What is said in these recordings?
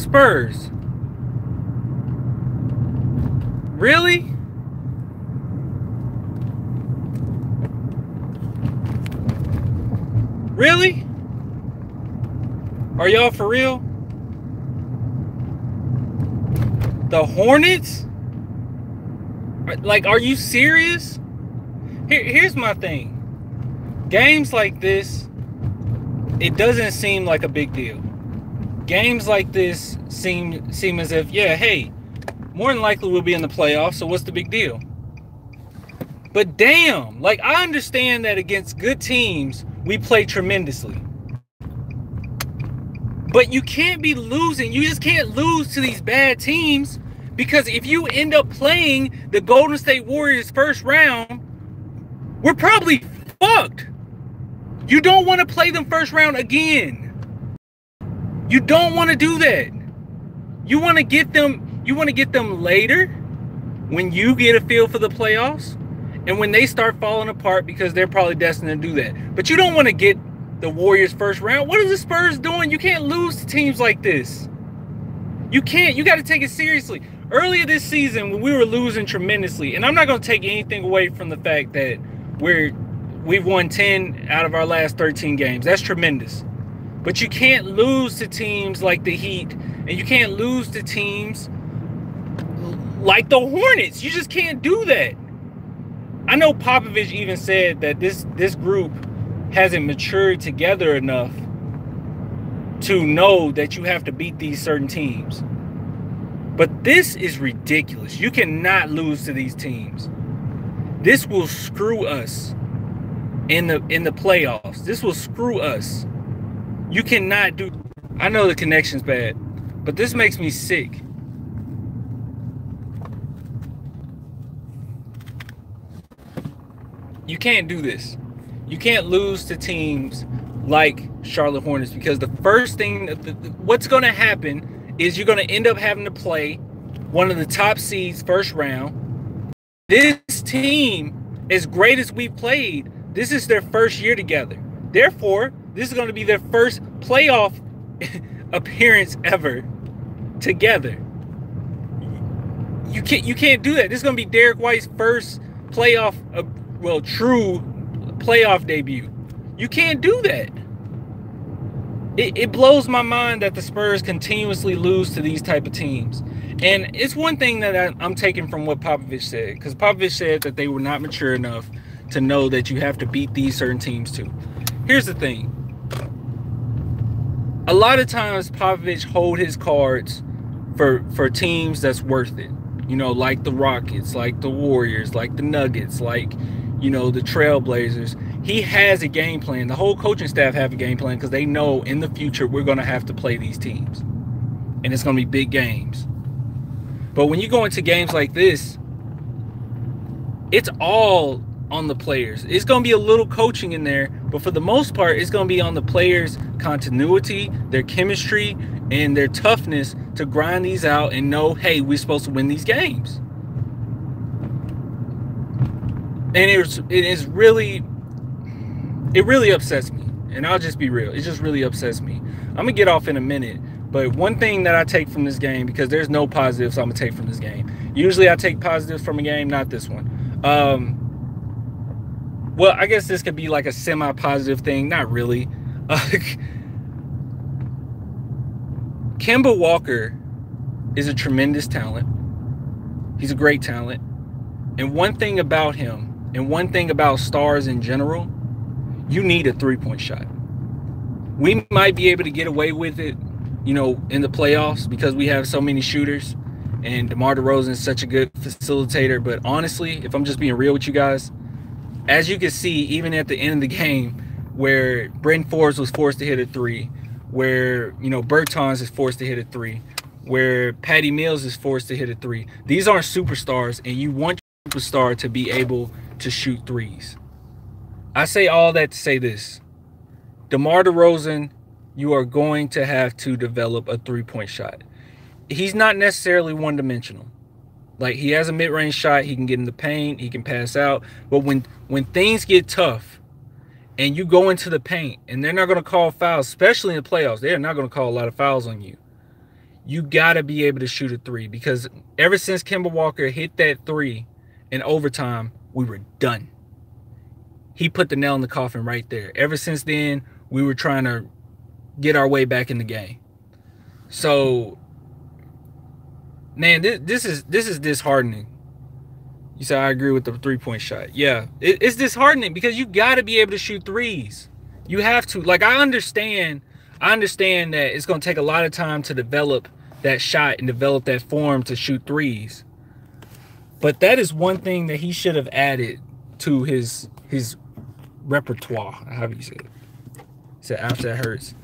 Spurs. Really? Really? Are y'all for real? The Hornets? Like, are you serious? Here's my thing. Games like this, it doesn't seem like a big deal. Games like this seem as if, yeah, hey, more than likely we'll be in the playoffs, so what's the big deal? But damn, like, I understand that against good teams, we play tremendously. But you can't be losing. You just can't lose to these bad teams, because if you end up playing the Golden State Warriors first round, we're probably fucked. You don't want to play them first round again. You don't want to do that. You want to get them later when you get a feel for the playoffs and when they start falling apart, because they're probably destined to do that. But you don't want to get the Warriors first round. What are the Spurs doing? You can't lose to teams like this. You can't. You got to take it seriously. Earlier this season, when we were losing tremendously, and I'm not going to take anything away from the fact that we've won 10 out of our last 13 games. That's tremendous. But you can't lose to teams like the Heat, and you can't lose to teams like the Hornets. You just can't do that. I know Popovich even said that this group hasn't matured together enough to know that you have to beat these certain teams. But this is ridiculous. You cannot lose to these teams. This will screw us in the playoffs. This will screw us. You cannot do. I know the connection's bad, but this makes me sick. You can't do this. You can't lose to teams like Charlotte Hornets, because the first thing, what's going to happen is you're going to end up having to play one of the top seeds first round. This team, as great as we've played, this is their first year together. Therefore, this is going to be their first playoff appearance ever together. You can't do that. This is going to be Derek White's first playoff, true playoff debut. You can't do that. It blows my mind that the Spurs continuously lose to these type of teams. And it's one thing that I'm taking from what Popovich said, because Popovich said that they were not mature enough to know that you have to beat these certain teams too. Here's the thing. A lot of times Popovich hold his cards for teams that's worth it. You know, like the Rockets, like the Warriors, like the Nuggets, like, you know, the Trailblazers. He has a game plan. The whole coaching staff have a game plan, because they know in the future we're going to have to play these teams. And it's going to be big games. But when you go into games like this, it's all on the players. It's going to be a little coaching in there, but for the most part, it's going to be on the players' continuity, their chemistry, and their toughness to grind these out and know, hey, we're supposed to win these games. And it really upsets me. And I'll just be real. It just really upsets me. I'm going to get off in a minute. But one thing that I take from this game, because there's no positives I'm going to take from this game. Usually I take positives from a game, not this one. Well, I guess this could be like a semi-positive thing. Not really. Kemba Walker is a tremendous talent. He's a great talent. And one thing about him, and one thing about stars in general, you need a three-point shot. We might be able to get away with it, you know, in the playoffs because we have so many shooters, and DeMar DeRozan is such a good facilitator. But honestly, if I'm just being real with you guys, as you can see, even at the end of the game, where Bryn Forbes was forced to hit a three, where, you know, Bertans is forced to hit a three, where Patty Mills is forced to hit a three. These aren't superstars, and you want your superstar to be able to shoot threes. I say all that to say this. DeMar DeRozan, you are going to have to develop a three-point shot. He's not necessarily one-dimensional. Like, he has a mid-range shot. He can get in the paint. He can pass out. But when things get tough and you go into the paint and they're not going to call fouls, especially in the playoffs, they're not going to call a lot of fouls on you. you got to be able to shoot a three, because ever since Kemba Walker hit that three in overtime, we were done. He put the nail in the coffin right there. Ever since then, we were trying to get our way back in the game. So, man, this is disheartening. You said I agree with the 3-point shot. Yeah, it's disheartening because you got to be able to shoot threes. You have to. Like, I understand that it's going to take a lot of time to develop that shot and develop that form to shoot threes. But that is one thing that he should have added to his repertoire. How do you say it? He said after that hurts.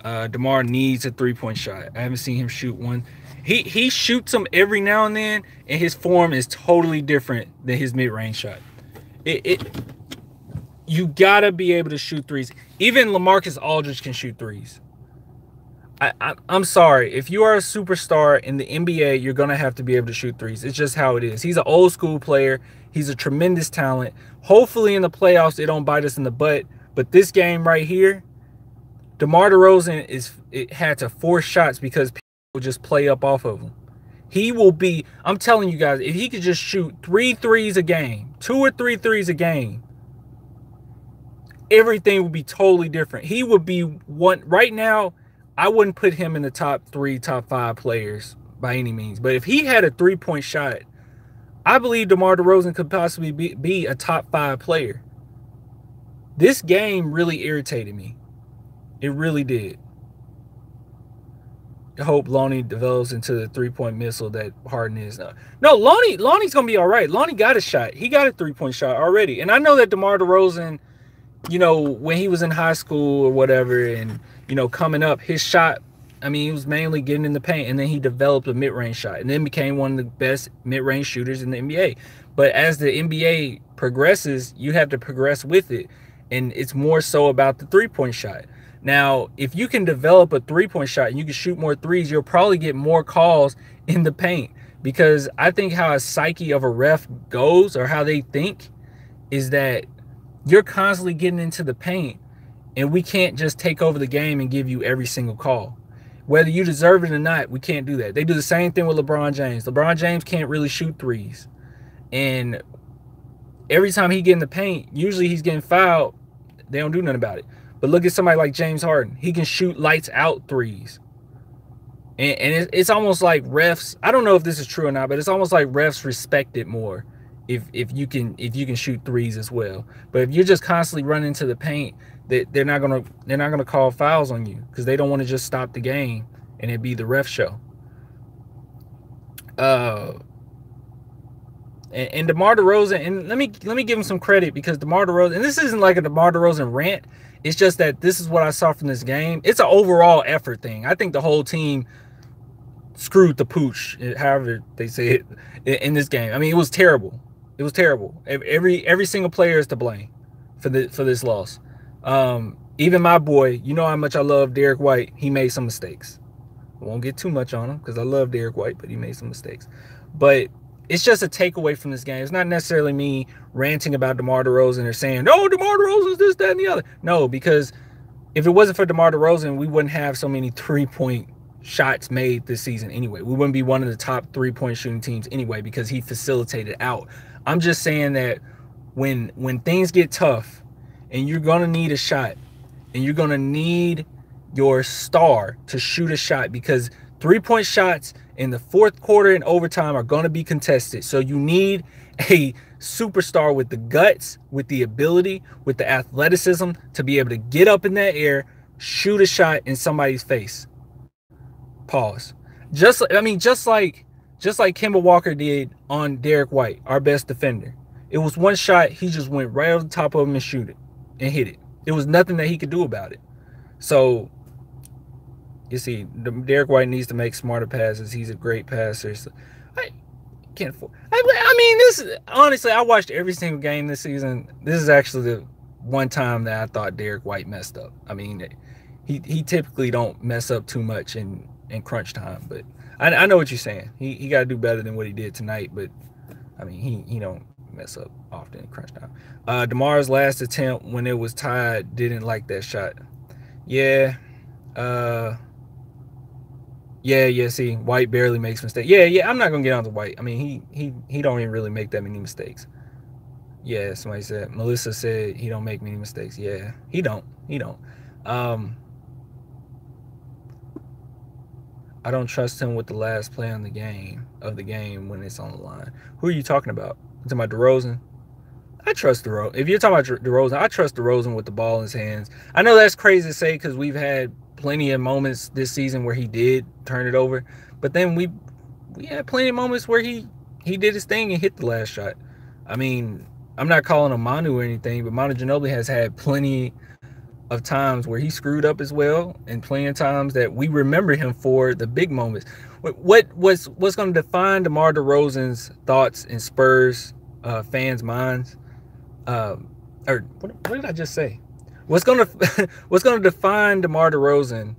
DeMar needs a 3-point shot. I haven't seen him shoot one. He shoots them every now and then, and his form is totally different than his mid-range shot. You gotta be able to shoot threes. Even LaMarcus Aldridge can shoot threes. I'm sorry. If you are a superstar in the NBA, you're gonna have to be able to shoot threes. It's just how it is. He's an old school player. He's a tremendous talent. Hopefully in the playoffs they don't bite us in the butt. But this game right here, DeMar DeRozan had to force shots because people will just play up off of him. He will be, I'm telling you guys, if he could just shoot 3 threes a game, 2 or 3 threes a game, everything would be totally different. He would be one right now. I wouldn't put him in the top 3, top 5 players by any means. But if he had a 3-point shot, I believe DeMar DeRozan could possibly be a top 5 player. This game really irritated me. It really did. I hope Lonnie develops into the 3-point missile that Harden is. No, Lonnie's going to be all right. Lonnie got a shot. He got a 3-point shot already. And I know that DeMar DeRozan, you know, when he was in high school or whatever and, you know, coming up, his shot, I mean, he was mainly getting in the paint, and then he developed a mid-range shot and then became one of the best mid-range shooters in the NBA. But as the NBA progresses, you have to progress with it, and it's more so about the 3-point shot. Now, if you can develop a 3-point shot and you can shoot more threes, you'll probably get more calls in the paint, because I think how a psyche of a ref goes, or how they think, is that you're constantly getting into the paint, and we can't just take over the game and give you every single call. Whether you deserve it or not, we can't do that. They do the same thing with LeBron James. LeBron James can't really shoot threes. And every time he get in the paint, usually he's getting fouled. They don't do nothing about it. But look at somebody like James Harden. He can shoot lights out threes. And it's almost like refs, I don't know if this is true or not, but it's almost like refs respect it more if you can shoot threes as well. But if you're just constantly running into the paint, they're not gonna call fouls on you, because they don't want to just stop the game and it be the ref show. And DeMar DeRozan, and let me give him some credit, because DeMar DeRozan, and this isn't like a DeMar DeRozan rant, it's just that this is what I saw from this game. It's an overall effort thing. I think the whole team screwed the pooch, however they say it, in this game. I mean, it was terrible. It was terrible. Every single player is to blame for this loss. Even my boy, you know how much I love Derek White. He made some mistakes. I won't get too much on him because I love Derek White, but he made some mistakes. But it's just a takeaway from this game. It's not necessarily me ranting about DeMar DeRozan or saying, oh, DeMar DeRozan is this, that, and the other. No, because if it wasn't for DeMar DeRozan, we wouldn't have so many 3-point shots made this season anyway. We wouldn't be one of the top 3-point shooting teams anyway, because he facilitated out. I'm just saying that when things get tough and you're going to need a shot, and you're going to need your star to shoot a shot, because 3-point shots in the fourth quarter and overtime are going to be contested. So you need a superstar with the guts, with the ability, with the athleticism to be able to get up in that air, shoot a shot in somebody's face. Pause. Just like Kemba Walker did on Derek White, our best defender. It was one shot, he just went right over the top of him and shoot it and hit it. There was nothing that he could do about it. So you see, Derek White needs to make smarter passes. He's a great passer. So I can't afford. I mean, this honestly, I watched every single game this season. This is actually the one time that I thought Derek White messed up. I mean, he typically don't mess up too much in crunch time, but I know what you're saying. He got to do better than what he did tonight. But I mean, he don't mess up often in crunch time. DeMar's last attempt when it was tied, didn't like that shot. Yeah. Yeah. See, White barely makes mistakes. Yeah. I'm not gonna get on to White. I mean, he don't even really make that many mistakes. Yeah, somebody said. Melissa said he don't make many mistakes. Yeah, he don't. He don't. Um, I don't trust him with the last play on the game when it's on the line. Who are you talking about? You talking about DeRozan? I trust DeRozan. If you're talking about DeRozan, I trust DeRozan with the ball in his hands. I know that's crazy to say because we've had plenty of moments this season where he did turn it over, but then we had plenty of moments where he did his thing and hit the last shot. I mean, I'm not calling him Manu or anything, but Manu Ginobili has had plenty of times where he screwed up as well, and plenty of times that we remember him for the big moments. What's going to define DeMar DeRozan's thoughts in Spurs fans' minds? Or what did I just say? What's gonna what's gonna define DeMar DeRozan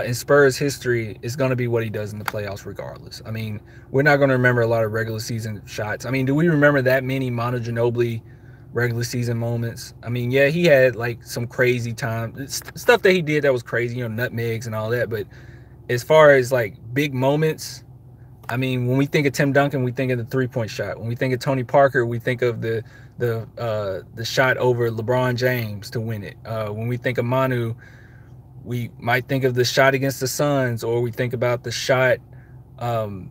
in Spurs history is gonna be what he does in the playoffs, regardless. I mean, we're not gonna remember a lot of regular season shots. I mean, do we remember that many Manu Ginobili regular season moments? I mean, yeah, he had like some crazy time stuff that he did that was crazy, nutmegs and all that. But as far as like big moments, I mean, when we think of Tim Duncan, we think of the 3-point shot. When we think of Tony Parker, we think of the shot over LeBron James to win it. When we think of Manu, we might think of the shot against the Suns, or we think about the shot um,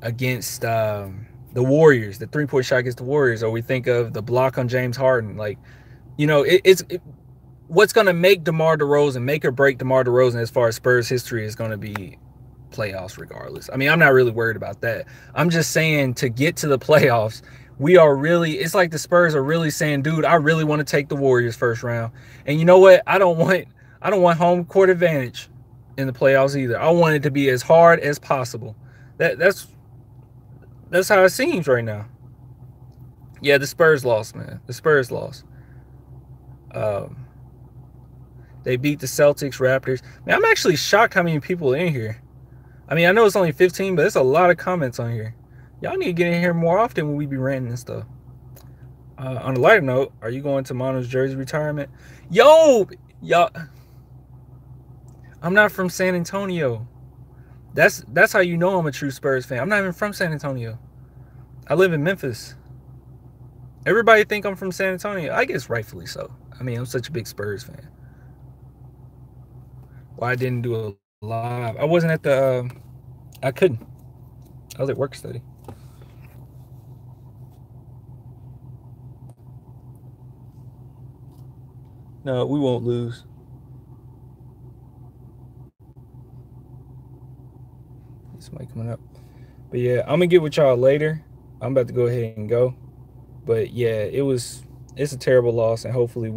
against the Warriors, the 3-point shot against the Warriors, or we think of the block on James Harden. Like, what's going to make DeMar DeRozan, make or break DeMar DeRozan as far as Spurs history is going to be playoffs regardless. I mean, I'm not really worried about that. I'm just saying to get to the playoffs, it's like the Spurs are really saying, dude, I really want to take the Warriors first round. And you know what? I don't want home court advantage in the playoffs either. I want it to be as hard as possible. That's how it seems right now. Yeah, the Spurs lost, man. The Spurs lost. Um, they beat the Celtics, Raptors. Man, I'm actually shocked how many people are in here. I mean, I know it's only 15, but there's a lot of comments on here. Y'all need to get in here more often when we be ranting and stuff. On a lighter note, are you going to Manu's jersey retirement? Yo, y'all, I'm not from San Antonio. That's how you know I'm a true Spurs fan. I'm not even from San Antonio. I live in Memphis. Everybody think I'm from San Antonio. I guess rightfully so. I mean, I'm such a big Spurs fan. Why I didn't do a live? I wasn't at the. I couldn't. I was at work study. No, we won't lose. Somebody coming up. But yeah, I'm gonna get with y'all later. I'm about to go ahead and go. But yeah, it's a terrible loss, and hopefully